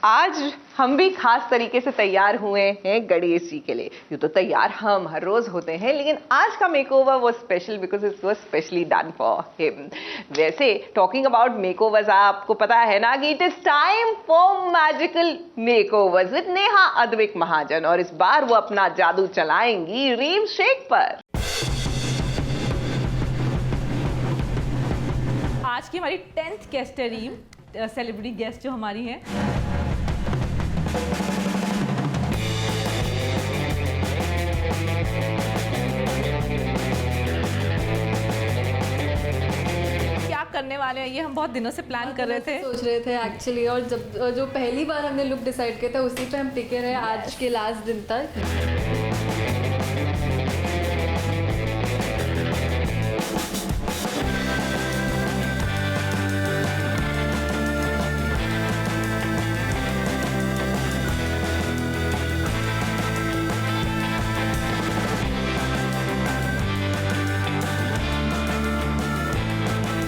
आज हम भी खास तरीके से तैयार हुए हैं गणेश जी के लिए। यूँ तो तैयार हम हर रोज होते हैं, लेकिन आज का makeover was special because it was specially done for him. वैसे टॉकिंग अबाउट मेकओवर्स, आपको पता है ना कि it is time for magical makeovers with Neha Advik Mahajan, और इस बार वो अपना जादू चलाएंगी रीम शेख पर। आज की हमारी 10th गेस्ट है रीम, सेलिब्रिटी गेस्ट जो हमारी हैं। क्या करने वाले हैं ये हम बहुत दिनों से प्लान कर रहे थे, सोच रहे थे एक्चुअली, और जब जो पहली बार हमने लुक डिसाइड किया था उसी पे हम टिके रहे आज के लास्ट दिन तक।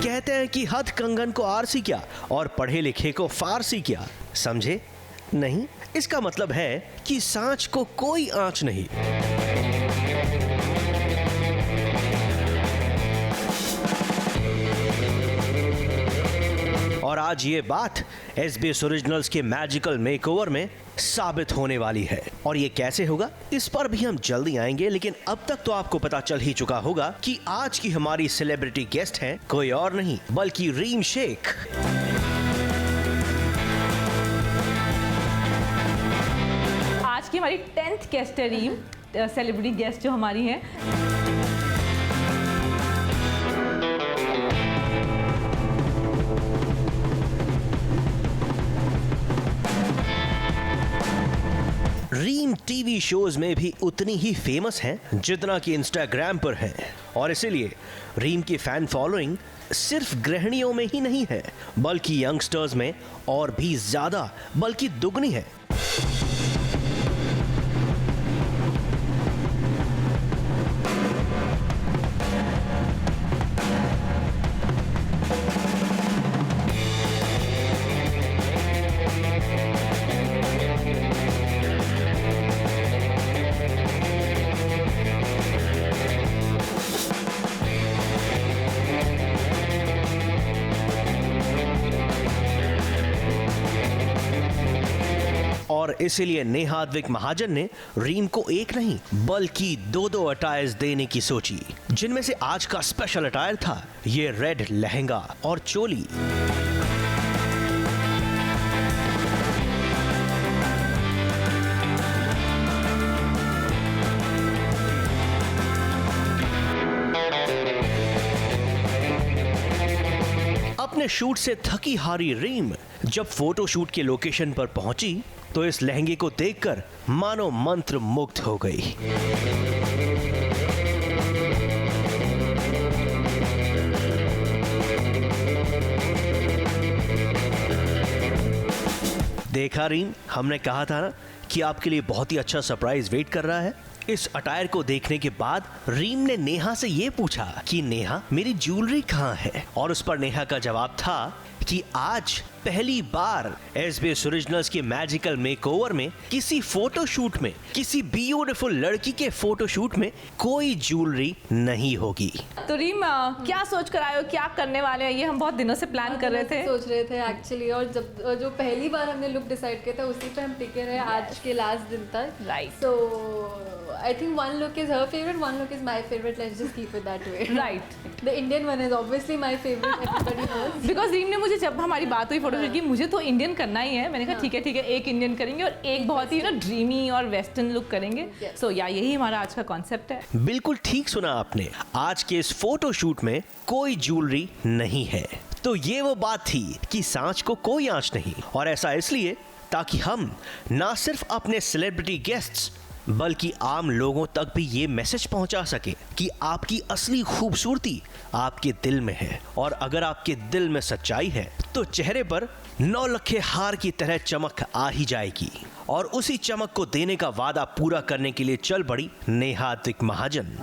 कहते हैं कि हथ कंगन को आरसी क्या और पढ़े लिखे को फारसी क्या। समझे? नहीं, इसका मतलब है कि सांच को कोई आंच नहीं। और आज ये बात SBS ओरिजिनल्स के मैजिकल मेकओवर में साबित होने वाली है। और ये कैसे होगा इस पर भी हम जल्दी आएंगे, लेकिन अब तक तो आपको पता चल ही चुका होगा कि आज की हमारी सेलिब्रिटी गेस्ट हैं कोई और नहीं बल्कि रीम शेख। आज की हमारी 10th गेस्ट है रीम, सेलिब्रिटी गेस्ट जो हमारी हैं। रीम टीवी शोज में भी उतनी ही फेमस हैं जितना कि इंस्टाग्राम पर हैं, और इसीलिए रीम की फैन फॉलोइंग सिर्फ गृहिणियों में ही नहीं है बल्कि यंगस्टर्स में और भी ज्यादा बल्कि दुगनी है। और इसीलिए नेहा अद्विक महाजन ने रीम को एक नहीं बल्कि दो अटायर्स देने की सोची, जिनमें से आज का स्पेशल अटायर था ये रेड लहंगा और चोली। अपने शूट से थकी हारी रीम जब फोटो शूट के लोकेशन पर पहुंची तो इस लहंगे को देखकर मानो मंत्र मुग्ध हो गई। देखा रीम, हमने कहा था ना कि आपके लिए बहुत ही अच्छा सरप्राइज वेट कर रहा है। इस अटायर को देखने के बाद रीम ने नेहा से ये पूछा कि नेहा मेरी ज्वेलरी कहाँ है, और उस पर नेहा का जवाब था कि आज पहली बार SBS ओरिजिनल्स के मैजिकल मेकओवर में किसी फोटोशूट में, किसी ब्यूटीफुल लड़की के फोटोशूट में कोई ज्वेलरी नहीं होगी। तो रीम क्या सोच कर आए हो, क्या करने वाले हैं ये हम बहुत दिनों से प्लान कर रहे थे, सोच रहे थे एक्चुअली, और जब जो पहली बार हमने लुक डिसाइड किया था उसी पे हम टिके रहे आज के लास्ट दिन तक। Right. So I think one look is her favorite, one look is my favorite. Let's just keep it that way. Right. The Indian one is obviously my favorite. Everybody knows. Because Reem ने मुझे जब हमारी बात हुई photoshoot की, मुझे तो Indian करना ही है। मैंने कहा ठीक है एक इंडियन करेंगे और एक बहुत ही ना ड्रीमी और वेस्टर्न लुक करेंगे। Yes. सो या यही हमारा आज का कॉन्सेप्ट है। बिल्कुल ठीक सुना आपने, आज के इस फोटोशूट में कोई ज्वेलरी नहीं है। तो ये वो बात थी कि सांच को कोई आंच नहीं, और ऐसा इसलिए ताकि हम ना सिर्फ अपने सेलिब्रिटी गेस्ट्स बल्कि आम लोगों तक भी ये मैसेज पहुंचा सके कि आपकी असली खूबसूरती आपके दिल में है, और अगर आपके दिल में सच्चाई है तो चेहरे पर नौलखे हार की तरह चमक आ ही जाएगी। और उसी चमक को देने का वादा पूरा करने के लिए चल पड़ी नेहा अद्विक महाजन।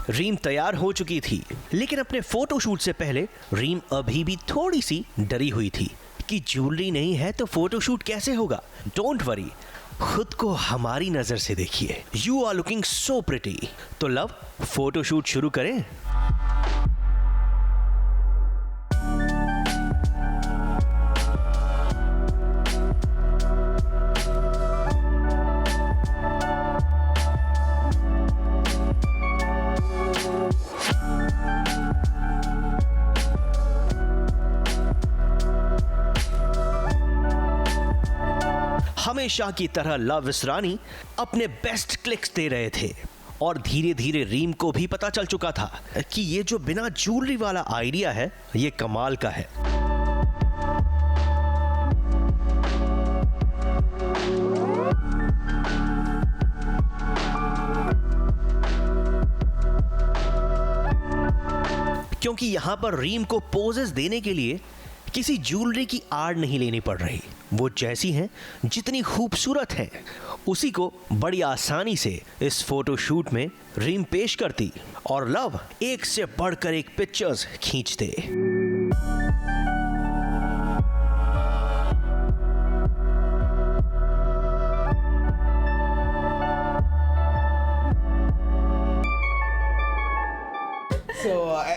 रीम तैयार हो चुकी थी, लेकिन अपने फोटोशूट से पहले रीम अभी भी थोड़ी सी डरी हुई थी कि ज्वेलरी नहीं है तो फोटोशूट कैसे होगा। डोंट वरी, खुद को हमारी नजर से देखिए, you are looking so pretty. तो लव, फोटोशूट शुरू करें। हमेशा की तरह लव इसरानी अपने बेस्ट क्लिक्स दे रहे थे और धीरे धीरे रीम को भी पता चल चुका था कि ये जो बिना ज्वेलरी वाला आइडिया है ये कमाल का है। क्योंकि यहां पर रीम को पोजेस देने के लिए किसी ज्वेलरी की आड़ नहीं लेनी पड़ रही। वो जैसी हैं, जितनी खूबसूरत हैं, उसी को बड़ी आसानी से इस फोटोशूट में रीम पेश करती और लव एक से बढ़कर एक पिक्चर्स खींचते।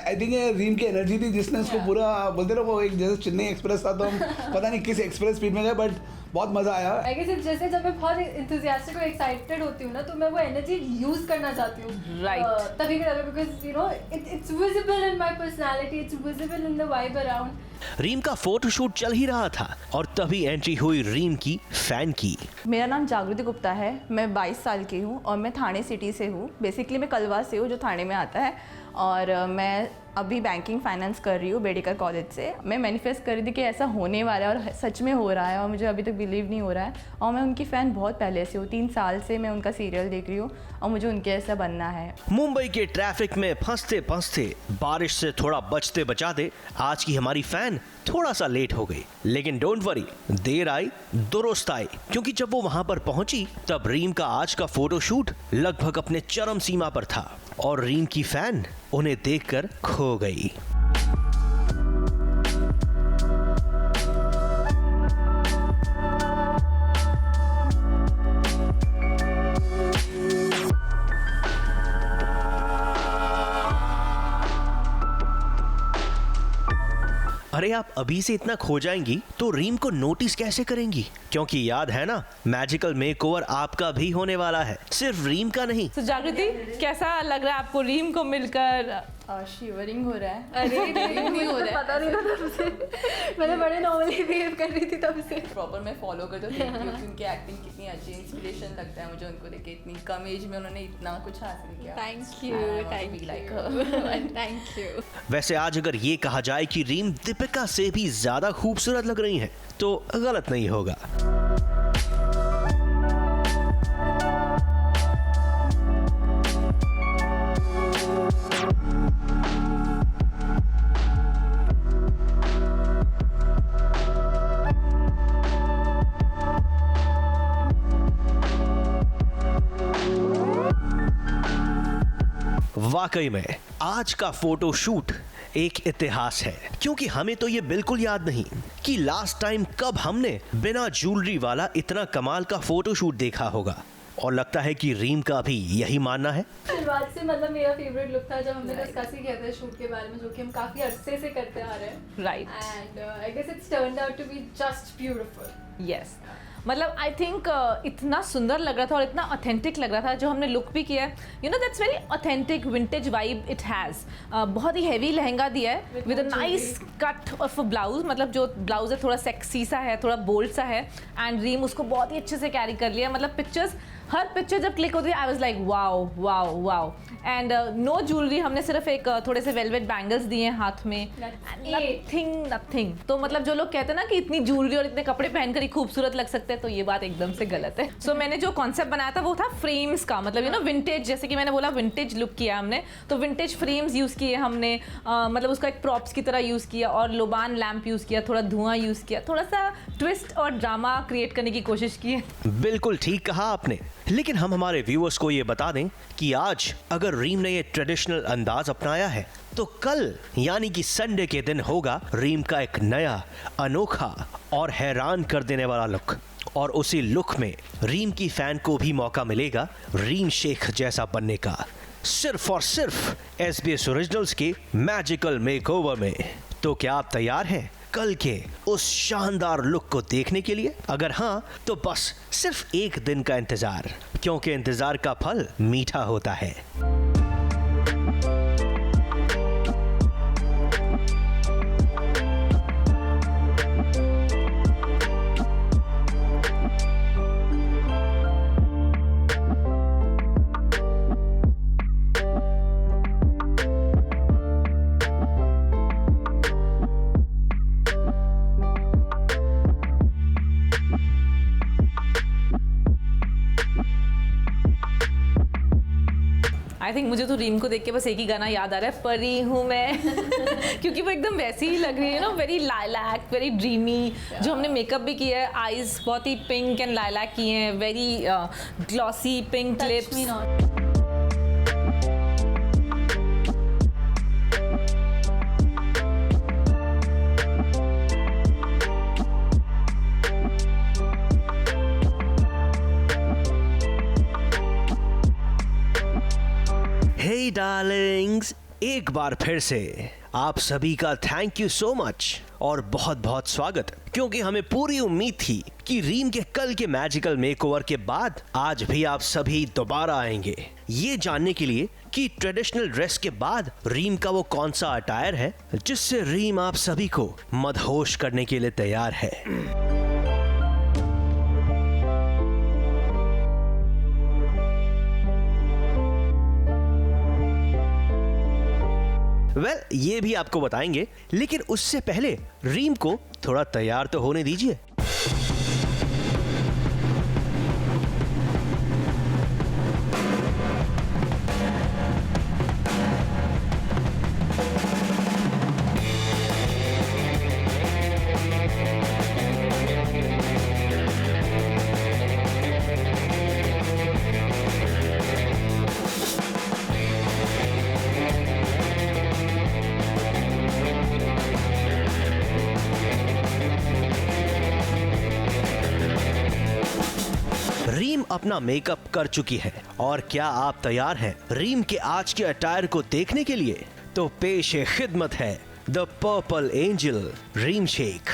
आई थिंक ये रीम की एनर्जी थी जिसने उसको पूरा बोलते ना, वो एक जैसे चेन्नई एक्सप्रेस था, तो हम पता नहीं किस एक्सप्रेस स्पीड में गए, बट बहुत मजा आया। आई गेस जैसे जब मैं बहुत एंथुसियास्टिक और एक्साइटेड होती हूँ ना, तो मैं वो एनर्जी यूज करना चाहती हूँ। Right. तभी because you know it's visible in my personality, it's visible in the vibe around. Reem का फोटोशूट चल ही रहा था और तभी एंट्री हुई रीम की फैन की। मेरा नाम जागृति गुप्ता है, मैं 22 साल की हूँ और मैं थाने सिटी से हूँ। बेसिकली मैं कलवा से हूँ, जो थाने में आता है, और मैं अभी बैंकिंग फाइनेंस कर रही हूँ बेडिकर कॉलेज से। मैं मैनिफेस्ट कर रही थी कि ऐसा होने वाला है और सच में हो रहा है, और मुझे अभी तक बिलीव नहीं हो रहा है। और मैं उनकी फ़ैन बहुत पहले से हूँ, 3 साल से मैं उनका सीरियल देख रही हूँ और मुझे उनके ऐसा बनना है। मुंबई के ट्रैफिक में फंसते फंसते, बारिश से थोड़ा बचते बचाते आज की हमारी फैन थोड़ा सा लेट हो गई, लेकिन डोंट वरी, देर आई दुरुस्त आई, क्योंकि जब वो वहां पर पहुंची तब रीम का आज का फोटोशूट लगभग अपने चरम सीमा पर था और रीम की फैन उन्हें देखकर खो गई। अरे आप अभी से इतना खो जाएंगी तो रीम को नोटिस कैसे करेंगी? क्योंकि याद है ना, मैजिकल मेकओवर आपका भी होने वाला है, सिर्फ रीम का नहीं। तो जागृति, कैसा लग रहा है आपको रीम को मिलकर? शिवरिंग हो रहा है। अरे नहीं हो रहा है, पता नहीं था तब से। मैंने बड़े नॉर्मली बिहेव कर रही थी तब से। प्रॉपर मैं फॉलो करती हूँ क्योंकि उनकी एक्टिंग कितनी अच्छी, इंस्पिरेशन लगता है मुझे उनको देख के। इतनी कम एज में उन्होंने इतना कुछ हासिल किया। Thank you. वैसे आज अगर ये कहा जाए कि रीम दीपिका से भी ज्यादा खूबसूरत लग रही हैं, तो गलत नहीं होगा। वाकई में आज का फोटो शूट एक इतिहास है, क्योंकि हमें तो ये बिल्कुल याद नहीं कि लास्ट टाइम कब हमने बिना ज्वेलरी वाला इतना कमाल का फोटो शूट देखा होगा। और लगता है कि रीम का भी यही मानना है। शुरुआत से मतलब मेरा फेवरेट लुक था जब हमने डिस्कस ही किया था शूट के बारे में, जो कि हम काफी अरसे से करते आ रहे हैं। Right. And I guess it's turned out to be just beautiful. Yes, मतलब आई थिंक इतना सुंदर लग रहा था और इतना ऑथेंटिक लग रहा था जो हमने लुक भी किया है। You know that's very authentic vintage vibe it has. बहुत ही हैवी लहंगा दिया है with a nice cut off blouse, मतलब जो ब्लाउज है थोड़ा सेक्सी सा है, थोड़ा बोल्ड सा है, एंड रीम उसको बहुत ही अच्छे से कैरी कर लिया। मतलब पिक्चर्स, हर पिक्चर जब क्लिक होती है I was like wow wow wow. And no jewellery, हमने सिर्फ एक थोड़े से वेलवेट बैंगल्स दिए हैं हाथ में, नथिंग। तो मतलब जो लोग कहते हैं ना कि इतनी ज्वेलरी और इतने कपड़े पहनकर ही खूबसूरत लग सकते हैं, तो ये बात एकदम से गलत है। सो मैंने जो कॉन्सेप्ट बनाया था वो था फ्रेम्स का, मतलब यू नो विंटेज, जैसे कि मैंने बोला विंटेज लुक किया हमने, तो विंटेज फ्रेम्स यूज़ किए हमने, मतलब उसका एक प्रॉप्स की तरह यूज़ किया और लोबान लैम्प यूज़ किया, थोड़ा धुआं यूज़ किया, थोड़ा सा ट्विस्ट और ड्रामा क्रिएट करने की कोशिश की है। बिल्कुल ठीक कहा आपने, लेकिन हम हमारे व्यूअर्स को ये बता दें कि आज अगर रीम ने ये ट्रेडिशनल अंदाज अपनाया है तो कल यानी कि संडे के दिन होगा रीम का एक नया, अनोखा और हैरान कर देने वाला लुक। और उसी लुक में रीम की फैन को भी मौका मिलेगा रीम शेख जैसा बनने का, सिर्फ और सिर्फ SBS ओरिजिनल्स के मैजिकल मेकओवर में। तो क्या आप तैयार हैं कल के उस शानदार लुक को देखने के लिए? अगर हाँ तो बस सिर्फ एक दिन का इंतजार, क्योंकि इंतजार का फल मीठा होता है। आई थिंक मुझे तो रीम को देख के बस एक ही गाना याद आ रहा है, परी हूँ मैं क्योंकि वो एकदम वैसी ही लग रही है ना, वेरी लाइलैक, वेरी ड्रीमी। जो हमने मेकअप भी किया है, आईज बहुत ही पिंक एंड लाइलैक किए हैं, वेरी ग्लॉसी पिंक लिप्स। हे डार्लिंग्स, एक बार फिर से आप सभी का थैंक यू सो मच और बहुत बहुत स्वागत, क्योंकि हमें पूरी उम्मीद थी कि रीम के कल के मैजिकल मेकओवर के बाद आज भी आप सभी दोबारा आएंगे ये जानने के लिए कि ट्रेडिशनल ड्रेस के बाद रीम का वो कौन सा अटायर है जिससे रीम आप सभी को मदहोश करने के लिए तैयार है। ये भी आपको बताएंगे, लेकिन उससे पहले रीम को थोड़ा तैयार तो होने दीजिए। रीम अपना मेकअप कर चुकी है और क्या आप तैयार हैं रीम के आज के अटायर को देखने के लिए? तो पेश खिदमत है द पर्पल एंजल रीम शेख।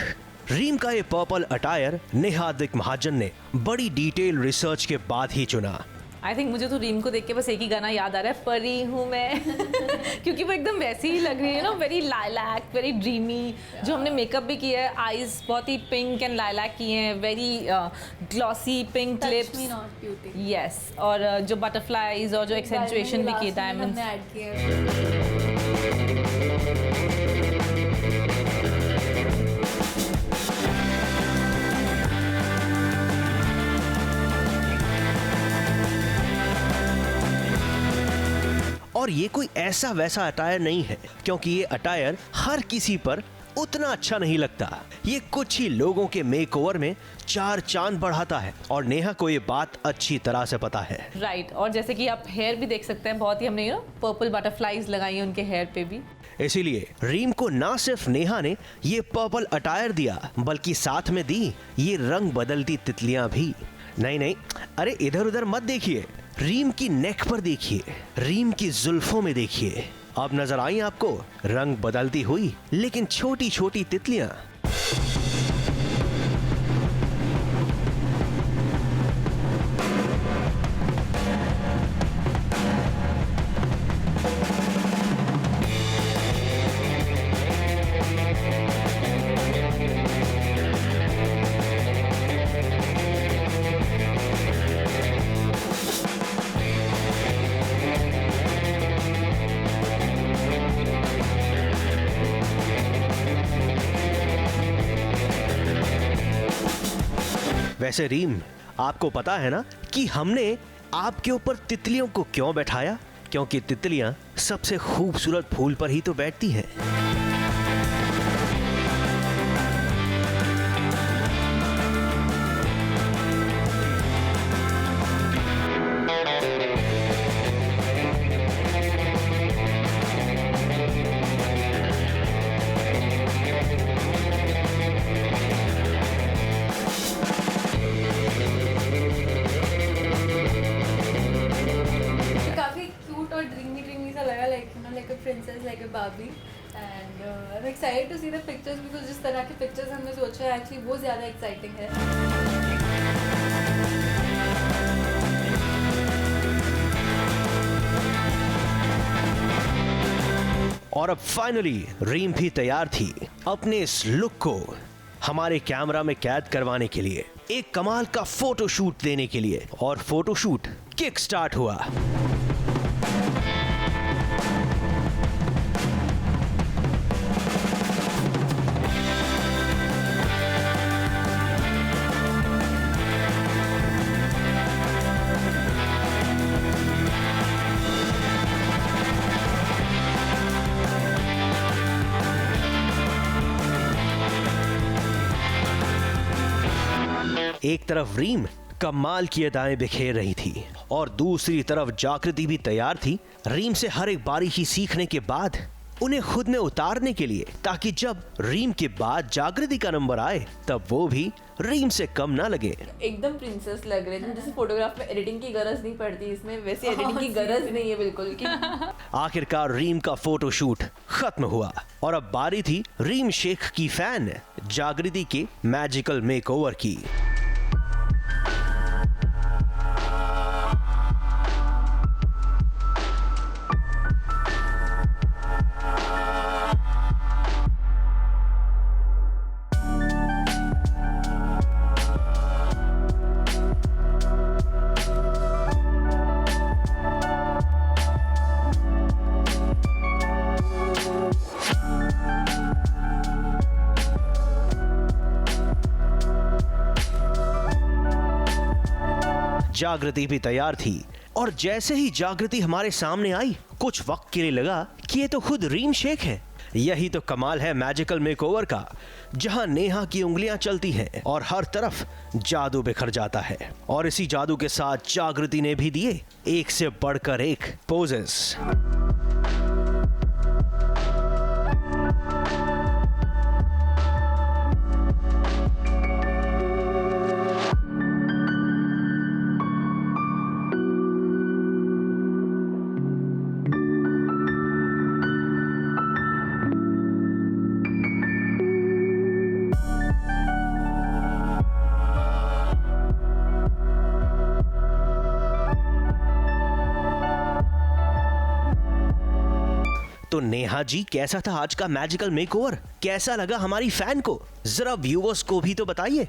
रीम का ये पर्पल अटायर नेहादिक महाजन ने बड़ी डिटेल रिसर्च के बाद ही चुना। आई थिंक मुझे तो रीम को देख के बस एक ही गाना याद आ रहा है, परी हूँ मैं क्योंकि वो एकदम वैसी ही लग रही है ना, वेरी लाइलैक, वेरी ड्रीमी। जो हमने मेकअप भी किया है, आईज बहुत ही पिंक एंड लाइलैक किए हैं, very glossy pink lips. Yes, और जो बटरफ्लाईज और जो एक्सेंचुएशन भी किए, डायमंड्स ऐड किए। और ये कोई ऐसा वैसा अटायर नहीं है, क्योंकि ये अटायर हर किसी पर उतना अच्छा नहीं लगता। ये कुछ ही लोगों के मेकओवर में चार चांद बढ़ाता है और नेहा को ये बात अच्छी तरह से पता है। राइट, और जैसे कि आप हेयर भी देख सकते हैं, बहुत ही हमने पर्पल बटरफ्लाईज लगाई है उनके हेयर पे भी। इसीलिए रीम को ना सिर्फ नेहा ने ये पर्पल अटायर दिया, बल्कि साथ में दी ये रंग बदलती तितलियां भी। नहीं, अरे इधर उधर मत देखिए, रीम की नेक पर देखिए, रीम की जुल्फों में देखिए। अब नजर आई आपको रंग बदलती हुई लेकिन छोटी छोटी तितलियां। वैसे रीम, आपको पता है ना कि हमने आपके ऊपर तितलियों को क्यों बैठाया? क्योंकि तितलियां सबसे खूबसूरत फूल पर ही तो बैठती हैं। लगाया like a princess, like a Barbie. And I'm excited to see the pictures because जिस तरह के pictures हमने सोचा है actually वो ज़्यादा exciting है. और अब फाइनली रीम भी तैयार थी अपने इस लुक को हमारे कैमरा में कैद करवाने के लिए, एक कमाल का फोटोशूट देने के लिए। और फोटोशूट किक स्टार्ट हुआ। एक तरफ रीम कमाल की अदाएं बिखेर रही थी और दूसरी तरफ जागृति भी तैयार थी रीम से हर एक बारीकी सीखने के बाद उन्हें खुद में उतारने के लिए, ताकि जब रीम के बाद जागृति का नंबर आए तब वो भी रीम से कम ना लगे। एकदम प्रिंसेस लग रहे थे, जैसे फोटोग्राफ में एडिटिंग की गरज नहीं पड़ती, इसमें वैसे एडिटिंग की गरज नहीं है बिल्कुल की। आखिरकार रीम का फोटोशूट खत्म हुआ और अब बारी थी रीम शेख की फैन जागृति के मैजिकल मेकओवर की। जागृति भी तैयार थी और जैसे ही जागृति हमारे सामने आई कुछ वक्त के लिए लगा कि ये तो खुद रीम शेख है। यही तो कमाल है मैजिकल मेकओवर का, जहां नेहा की उंगलियां चलती हैं और हर तरफ जादू बिखर जाता है। और इसी जादू के साथ जागृति ने भी दिए एक से बढ़कर एक पोजेस। तो नेहा जी, कैसा था आज का मैजिकल मेकओवर? कैसा लगा हमारी फैन को? जरा व्यूअर्स को भी तो बताइए।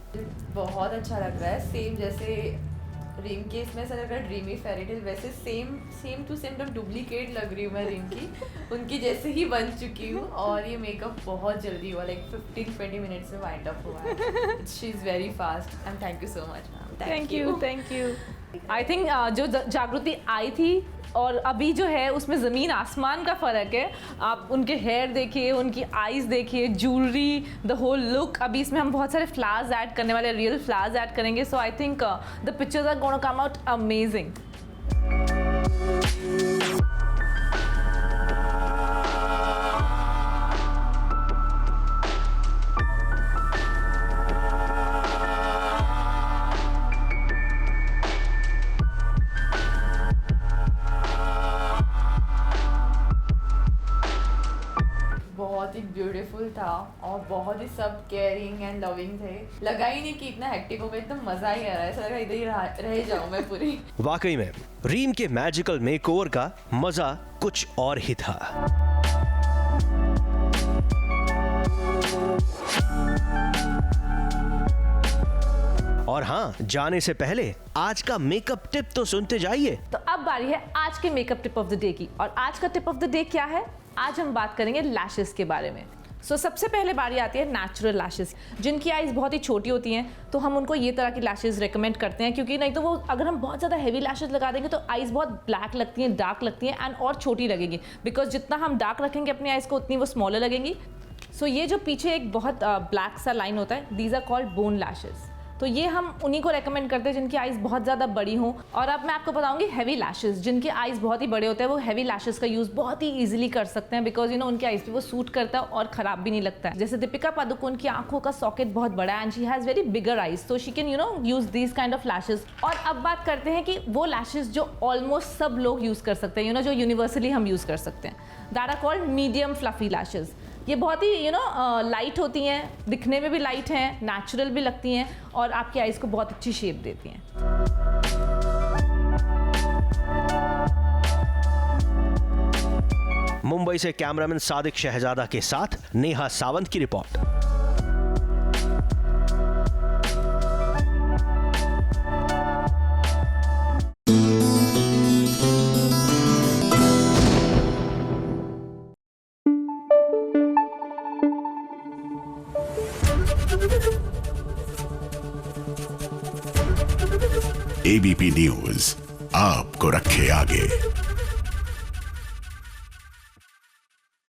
बहुत अच्छा लग रहा है, सेम जैसे रीम के इसमें ऐसा लग रहा है ड्रीमी फेरी टेल, वैसे सेम टू सेम डुप्लीकेट लग रही हूँ मैं रीम की, उनकी जैसे ही बन चुकी हूँ। और ये मेकअप बहुत जल्दी हुआ, लाइक 15-20 मिनट्स में वाइंड अप हुआ है। She is very fast and thank you so much ma'am. Thank you. I think जो जागृति आई थी और अभी जो है उसमें ज़मीन आसमान का फ़र्क है। आप उनके हेयर देखिए, उनकी आईज़ देखिए, ज्वेलरी, द होल लुक। अभी इसमें हम बहुत सारे फ्लावर्स ऐड करने वाले, रियल फ्लावर्स ऐड करेंगे। So I think the pictures are gonna come out amazing. बहुत ही ब्यूटीफुल था और बहुत ही सब केयरिंग एंड लविंग थे। लगा ही नहीं कि इतना हेक्टिक हो गया, एकदम मजा ही आ रहा है, ऐसा लगा इधर ही रह जाऊं मैं पूरी। वाकई में रीम के मैजिकल मेकओवर का मजा कुछ और ही था। और हाँ, जाने से पहले आज का मेकअप टिप तो सुनते जाइए। तो अब बारी है आज के makeup tip of the day की। और आज का टिप ऑफ द डे क्या है? आज हम बात करेंगे लैशेस के बारे में। सबसे पहले बारी आती है नेचुरल लैशेस। जिनकी आईज बहुत ही छोटी होती हैं तो हम उनको ये तरह की लैशेस रेकमेंड करते हैं, क्योंकि नहीं तो वो अगर हम बहुत ज़्यादा हेवी लैशेस लगा देंगे तो आईज बहुत ब्लैक लगती हैं, डार्क लगती हैं एंड और छोटी लगेगी। बिकॉज जितना हम डार्क रखेंगे अपनी आईज को उतनी वो स्मॉलर लगेंगी। ये जो पीछे एक बहुत ब्लैक सा लाइन होता है, these are called bone lashes. तो ये हम उन्हीं को रेकमेंड करते हैं जिनकी आईज बहुत ज़्यादा बड़ी हों। और अब मैं आपको बताऊंगी हैवी लैशेस, जिनके आईज बहुत ही बड़े होते हैं वो हैवी लैशेस का यूज़ बहुत ही ईजिली कर सकते हैं, बिकॉज उनके आईज पे वो सूट करता है और ख़राब भी नहीं लगता है। जैसे दीपिका पादुकोण की आंखों का सॉकेट बहुत बड़ा है and she has very bigger eyes, so she can use these kind of lashes. और अब बात करते हैं कि वो लैशेस जो ऑलमोस्ट सब लोग यूज़ कर सकते हैं, जो यूनिवर्सली हम यूज़ कर सकते हैं, that are called medium fluffy lashes. ये बहुत ही लाइट होती हैं, दिखने में भी लाइट हैं, नेचुरल भी लगती हैं और आपकी आईज को बहुत अच्छी शेप देती हैं। मुंबई से कैमरामैन सादिक शहजादा के साथ नेहा सावंत की रिपोर्ट। एबीपी न्यूज आपको रखे आगे।